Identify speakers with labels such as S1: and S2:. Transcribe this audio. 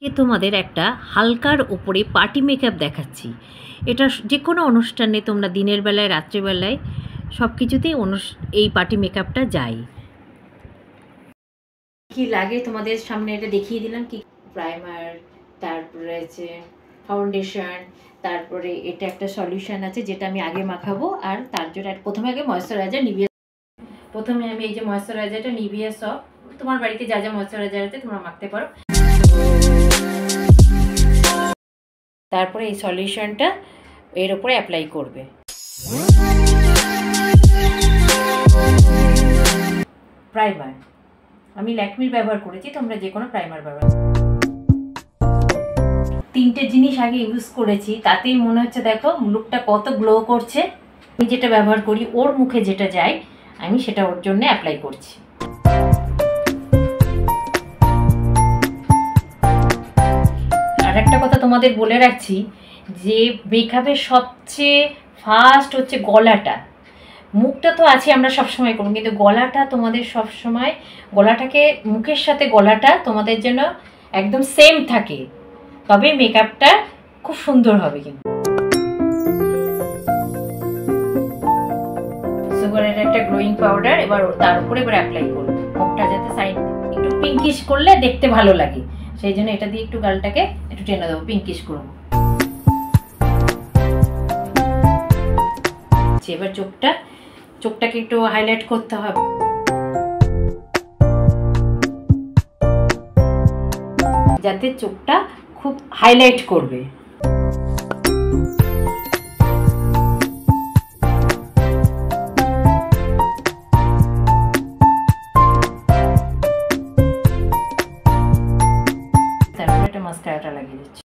S1: তোমাদের একটা হালকার উপরে পার্টি মেকআপ দেখাচ্ছি। এটা যে কোনো অনুষ্ঠানে তোমরা দিনের বেলায় রাত্রিবেলায় সব কিছুতেই এই পার্টি মেকআপটা যায়। কি লাগে তোমাদের সামনে এটা দেখিয়ে দিলাম। কি প্রাইমার, তারপরে আছে ফাউন্ডেশন, তারপরে এটা একটা সলিউশন আছে যেটা আমি আগে মাখাবো, আর তার জন্য প্রথমে আগে ময়েশ্চারাইজার নিভিয়া। প্রথমে আমি এই যে ময়েশ্চারাইজারটা নিভিয়া সফট, তোমার বাড়িতে যা যা ময়েশ্চারাইজার আছে তোমরা মাখতে পারো। তারপরে এই সলিউশনটা এর উপরে অ্যাপ্লাই করবে। প্রাইমার আমি ল্যাকমির ব্যবহার করেছি, তোমরা যে কোনো প্রাইমার ব্যবহার। তিনটে জিনিস আগে ইউজ করেছি, তাতেই মনে হচ্ছে দেখো লুকটা কত গ্লো করছে। আমি যেটা ব্যবহার করি ওর মুখে যেটা যায় আমি সেটা ওর জন্য অ্যাপ্লাই করছি। আর একটা কথা তোমাদের বলে রাখছি যে মেকআপের সবচেয়ে ফার্স্ট হচ্ছে গলাটা। মুখটা তো আছে আমরা সবসময় করব, কিন্তু গলাটা তোমাদের সবসময় গলাটাকে মুখের সাথে গলাটা তোমাদের যেন একদম সেম থাকে, তবে মেকআপটা খুব সুন্দর হবে। কিন্তু সুগারের একটা গ্লোয়িং পাউডার এবার তার উপরে এবার অ্যাপ্লাই করব, মুখটা যাতে সাইড একটু পিঙ্কিশ করলে দেখতে ভালো লাগে, সেই জন্য এটা দিয়ে একটু গালটাকে একটু টেনে দেবো, পিঙ্কিশ করবো। এবার চোখটাকে একটু হাইলাইট করতে হবে, যাতে চোখটা খুব হাইলাইট করবে। তারপরে একটা মাস্কারাটা লাগিয়ে দিচ্ছি।